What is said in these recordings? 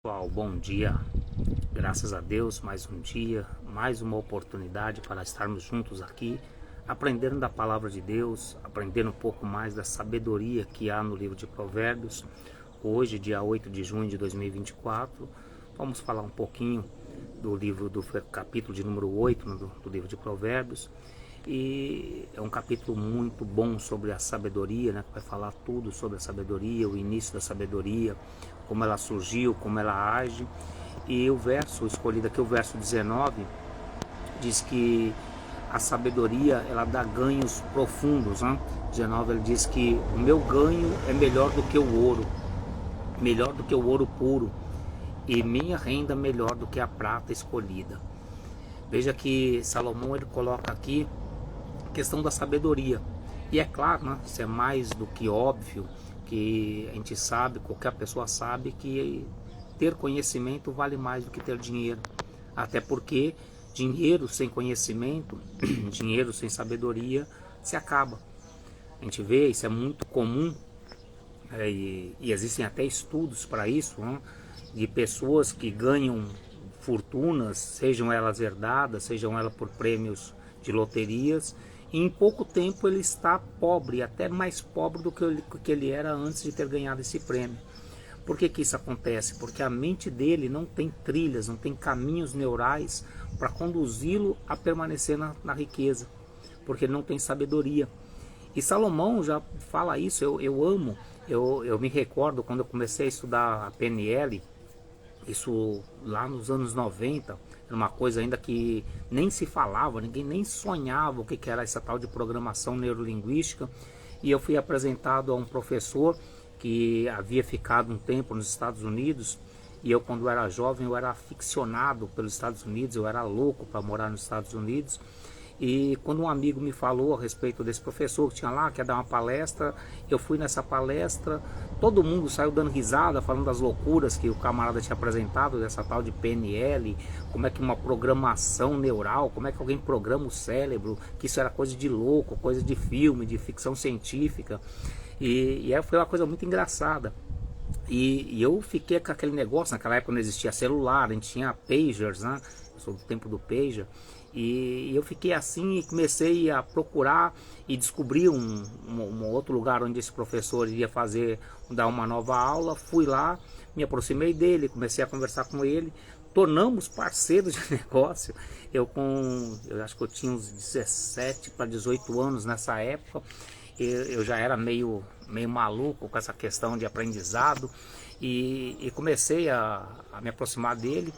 Pessoal, bom dia. Graças a Deus, mais um dia, mais uma oportunidade para estarmos juntos aqui, aprendendo da palavra de Deus, aprendendo um pouco mais da sabedoria que há no livro de Provérbios. Hoje, dia 8 de junho de 2024, vamos falar um pouquinho do livro do capítulo de número 8 do livro de Provérbios. E é um capítulo muito bom sobre a sabedoria, né? Vai falar tudo sobre a sabedoria, o início da sabedoria, como ela surgiu, como ela age. E o verso escolhido aqui, o verso 19, diz que a sabedoria ela dá ganhos profundos, né? 19 ele diz que o meu ganho é melhor do que o ouro, melhor do que o ouro puro, e minha renda melhor do que a prata escolhida. Veja que Salomão ele coloca aqui questão da sabedoria. E é claro, né, isso é mais do que óbvio, que a gente sabe, qualquer pessoa sabe que ter conhecimento vale mais do que ter dinheiro. Até porque dinheiro sem conhecimento, dinheiro sem sabedoria, se acaba. A gente vê, isso é muito comum, e existem até estudos para isso, né, de pessoas que ganham fortunas, sejam elas herdadas, sejam elas por prêmios de loterias, e em pouco tempo ele está pobre, até mais pobre do que ele era antes de ter ganhado esse prêmio. Por que isso acontece? Porque a mente dele não tem trilhas, não tem caminhos neurais para conduzi-lo a permanecer na riqueza, porque ele não tem sabedoria. E Salomão já fala isso, eu amo, eu me recordo quando eu comecei a estudar a PNL, isso lá nos anos 90, era uma coisa ainda que nem se falava, ninguém nem sonhava o que era essa tal de programação neurolinguística. E eu fui apresentado a um professor que havia ficado um tempo nos Estados Unidos, e eu, quando era jovem, eu era aficionado pelos Estados Unidos, eu era louco para morar nos Estados Unidos. E quando um amigo me falou a respeito desse professor que tinha lá, que ia dar uma palestra, eu fui nessa palestra, todo mundo saiu dando risada, falando das loucuras que o camarada tinha apresentado, dessa tal de PNL, como é que uma programação neural, como é que alguém programa o cérebro, que isso era coisa de louco, coisa de filme, de ficção científica. E foi uma coisa muito engraçada. E eu fiquei com aquele negócio, naquela época não existia celular, a gente tinha pagers, né? Eu sou do tempo do pager. E eu fiquei assim e comecei a procurar e descobri um outro lugar onde esse professor iria dar uma nova aula. Fui lá, me aproximei dele, comecei a conversar com ele, tornamos parceiros de negócio. Eu acho que eu tinha uns 17 para 18 anos nessa época. Eu já era meio maluco com essa questão de aprendizado e comecei a me aproximar dele,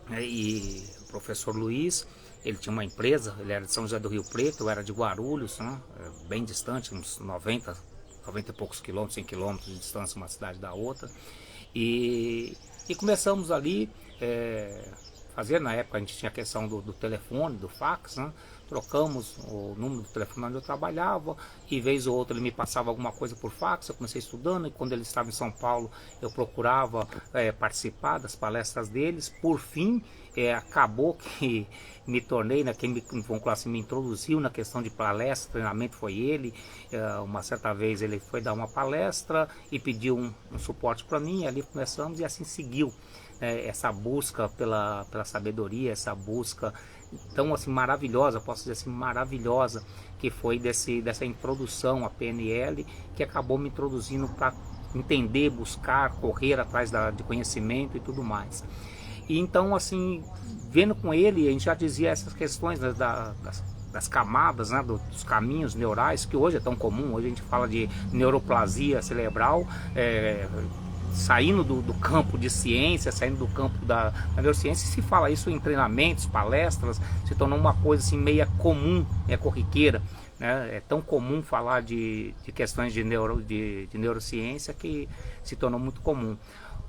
né? E o professor Luiz, ele tinha uma empresa, ele era de São José do Rio Preto, eu era de Guarulhos, né? Bem distante, uns 90 e poucos quilômetros, 100 quilômetros de distância uma cidade da outra. E começamos ali, fazer, na época a gente tinha a questão do telefone, do fax, né? Trocamos o número do telefone onde eu trabalhava, e vez ou outra ele me passava alguma coisa por fax. Eu comecei estudando, e quando ele estava em São Paulo eu procurava participar das palestras deles. Por fim, acabou que me tornei, né, quem me introduziu na questão de palestra, treinamento foi ele. Uma certa vez ele foi dar uma palestra e pediu um suporte para mim, e ali começamos, e assim seguiu. Essa busca pela sabedoria, essa busca tão assim maravilhosa, posso dizer assim, maravilhosa, que foi dessa introdução à PNL, que acabou me introduzindo para entender, buscar, correr atrás de conhecimento e tudo mais. E então, assim, vendo com ele, a gente já dizia essas questões, né, das camadas, né, dos caminhos neurais, que hoje é tão comum. Hoje a gente fala de neuroplasia cerebral, saindo do campo de ciência, saindo do campo da neurociência. Se fala isso em treinamentos, palestras, se tornou uma coisa assim meia comum, corriqueira, né? É tão comum falar de questões de neurociência que se tornou muito comum.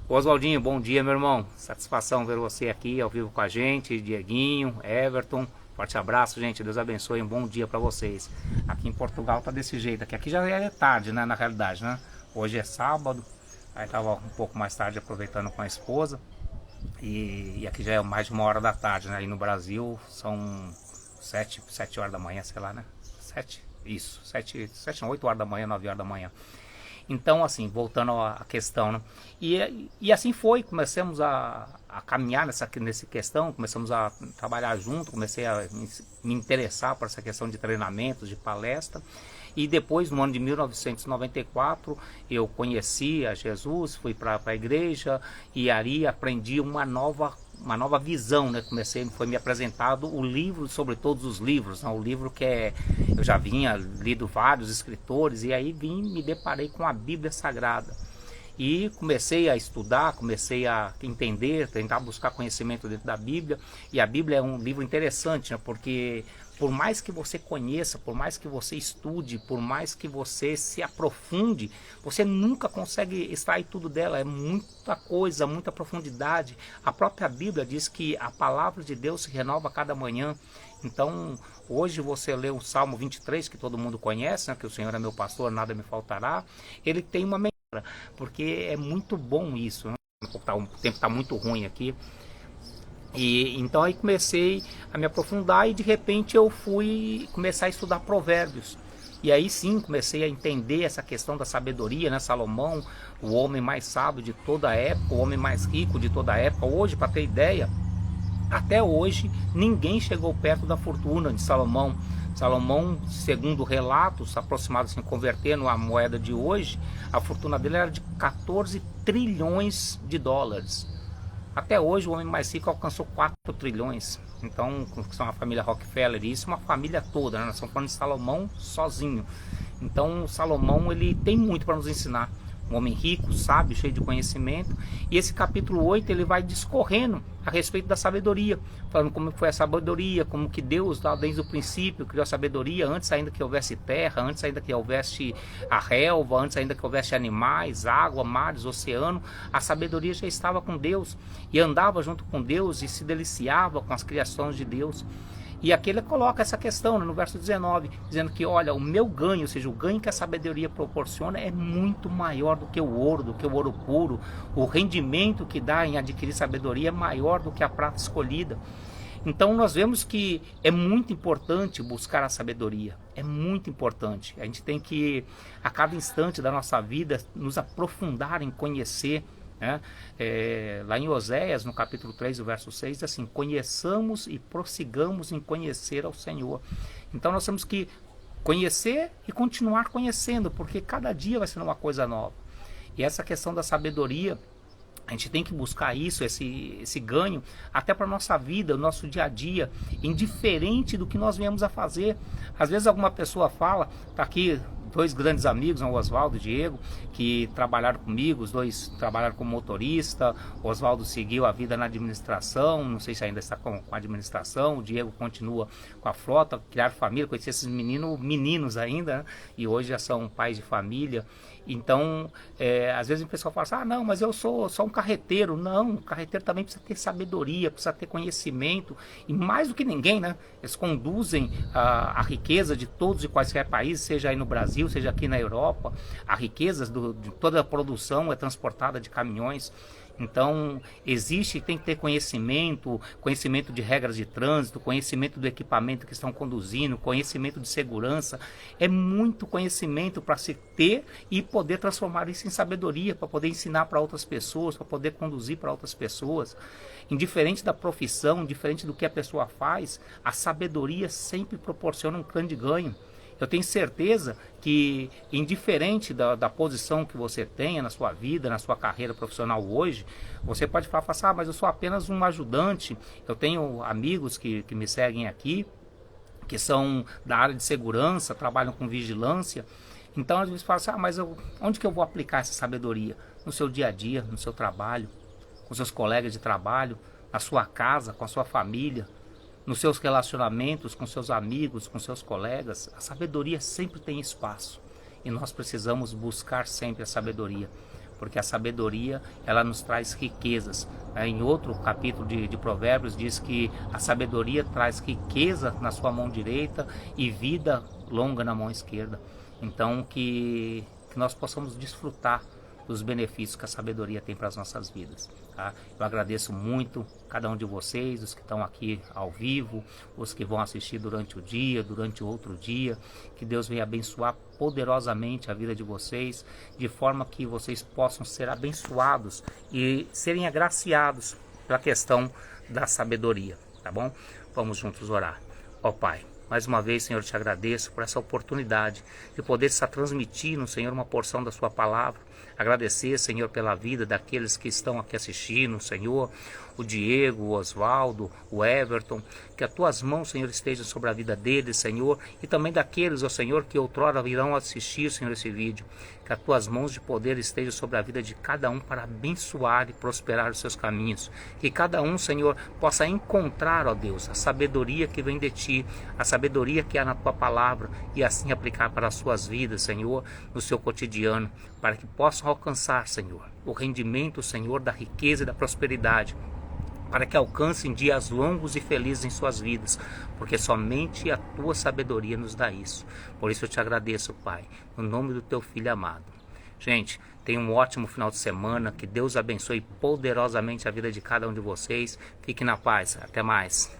Oswaldinho, bom dia, meu irmão, satisfação ver você aqui ao vivo com a gente, Dieguinho, Everton, forte abraço, gente, Deus abençoe, um bom dia para vocês. Aqui em Portugal tá desse jeito, aqui já é tarde, né, na realidade, né? Hoje é sábado. Aí estava um pouco mais tarde aproveitando com a esposa, e aqui já é mais de 1 hora da tarde, né? Aí no Brasil são 7 horas da manhã, sei lá, né? 7, isso, 7 não, 8 horas da manhã, 9 horas da manhã. Então, assim, voltando à questão, né? E assim foi, começamos a caminhar nessa questão, começamos a trabalhar junto, comecei a me interessar por essa questão de treinamentos, de palestra. E depois, no ano de 1994, eu conheci a Jesus, fui para a igreja e ali aprendi uma nova visão, né? Foi me apresentado o livro sobre todos os livros, né? O livro eu já vinha lido vários escritores e aí me deparei com a Bíblia Sagrada. E comecei a estudar, comecei a entender, tentar buscar conhecimento dentro da Bíblia. E a Bíblia é um livro interessante, né? Porque por mais que você conheça, por mais que você estude, por mais que você se aprofunde, você nunca consegue extrair tudo dela. É muita coisa, muita profundidade. A própria Bíblia diz que a palavra de Deus se renova a cada manhã. Então, hoje você lê o Salmo 23, que todo mundo conhece, né? Que o Senhor é meu pastor, nada me faltará. Ele tem uma memória, porque é muito bom isso, né? O tempo está muito ruim aqui. E então aí comecei a me aprofundar e de repente eu fui começar a estudar provérbios. E aí sim comecei a entender essa questão da sabedoria, né? Salomão, o homem mais sábio de toda a época, o homem mais rico de toda a época. Hoje, para ter ideia, até hoje ninguém chegou perto da fortuna de Salomão. Salomão, segundo relatos aproximados, assim, convertendo a moeda de hoje, a fortuna dele era de 14 trilhões de dólares. Até hoje o homem mais rico alcançou 4 trilhões. Então, são a família Rockefeller, e isso é uma família toda, né? Nós estamos falando de Salomão sozinho. Então, Salomão, ele tem muito para nos ensinar. Um homem rico, sábio, cheio de conhecimento. E esse capítulo 8, ele vai discorrendo a respeito da sabedoria, falando como foi a sabedoria, como que Deus, lá desde o princípio, criou a sabedoria, antes ainda que houvesse terra, antes ainda que houvesse a relva, antes ainda que houvesse animais, água, mares, oceano. A sabedoria já estava com Deus e andava junto com Deus e se deliciava com as criações de Deus. E aqui ele coloca essa questão, né, no verso 19, dizendo que, olha, o meu ganho, ou seja, o ganho que a sabedoria proporciona é muito maior do que o ouro puro. O rendimento que dá em adquirir sabedoria é maior do que a prata escolhida. Então nós vemos que é muito importante buscar a sabedoria, é muito importante. A gente tem que, a cada instante da nossa vida, nos aprofundar em conhecer, né? Lá em Oséias, no capítulo 3, o verso 6, diz assim: conheçamos e prossigamos em conhecer ao Senhor. Então nós temos que conhecer e continuar conhecendo, porque cada dia vai ser uma coisa nova. E essa questão da sabedoria, a gente tem que buscar isso, esse ganho, até para a nossa vida, o nosso dia a dia, indiferente do que nós viemos a fazer. Às vezes alguma pessoa fala, está aqui dois grandes amigos, o Oswaldo e o Diego, que trabalharam comigo, os dois trabalharam como motorista. O Oswaldo seguiu a vida na administração, não sei se ainda está com a administração, o Diego continua com a frota, criaram família, conheci esses meninos ainda, né? E hoje já são pais de família. Então, às vezes o pessoal fala assim, não, mas eu sou só um carreteiro. Não, o carreteiro também precisa ter sabedoria, precisa ter conhecimento, e mais do que ninguém, né? Eles conduzem a riqueza de todos e quaisquer países, seja aí no Brasil, seja aqui na Europa. A riqueza de toda a produção é transportada de caminhões. Então, tem que ter conhecimento de regras de trânsito, conhecimento do equipamento que estão conduzindo, conhecimento de segurança. É muito conhecimento para se ter e poder transformar isso em sabedoria, para poder ensinar para outras pessoas, para poder conduzir para outras pessoas. Indiferente da profissão, indiferente do que a pessoa faz, a sabedoria sempre proporciona um grande ganho. Eu tenho certeza que, indiferente da posição que você tenha na sua vida, na sua carreira profissional hoje, você pode falar assim, mas eu sou apenas um ajudante. Eu tenho amigos que me seguem aqui, que são da área de segurança, trabalham com vigilância. Então, às vezes fala assim, mas onde que eu vou aplicar essa sabedoria? No seu dia a dia, no seu trabalho, com seus colegas de trabalho, na sua casa, com a sua família, nos seus relacionamentos com seus amigos, com seus colegas. A sabedoria sempre tem espaço e nós precisamos buscar sempre a sabedoria, porque a sabedoria, ela nos traz riquezas. Em outro capítulo de Provérbios diz que a sabedoria traz riqueza na sua mão direita e vida longa na mão esquerda. Então que nós possamos desfrutar dos benefícios que a sabedoria tem para as nossas vidas. Tá? Eu agradeço muito cada um de vocês, os que estão aqui ao vivo, os que vão assistir durante o dia, durante outro dia. Que Deus venha abençoar poderosamente a vida de vocês, de forma que vocês possam ser abençoados e serem agraciados pela questão da sabedoria, tá bom? Vamos juntos orar. Ó Pai, mais uma vez, Senhor, te agradeço por essa oportunidade de poder estar transmitindo, Senhor, uma porção da sua palavra. Agradecer, Senhor, pela vida daqueles que estão aqui assistindo, Senhor, o Diego, o Oswaldo, o Everton, que as tuas mãos, Senhor, estejam sobre a vida deles, Senhor, e também daqueles, ó Senhor, que outrora virão assistir, Senhor, esse vídeo. Que as tuas mãos de poder estejam sobre a vida de cada um para abençoar e prosperar os seus caminhos. Que cada um, Senhor, possa encontrar, ó Deus, a sabedoria que vem de ti, a sabedoria que há na tua palavra e assim aplicar para as suas vidas, Senhor, no seu cotidiano, para que possam alcançar, Senhor, o rendimento, Senhor, da riqueza e da prosperidade, para que alcancem dias longos e felizes em suas vidas, porque somente a tua sabedoria nos dá isso. Por isso eu te agradeço, Pai, no nome do teu Filho amado. Gente, tenha um ótimo final de semana, que Deus abençoe poderosamente a vida de cada um de vocês. Fique na paz, até mais.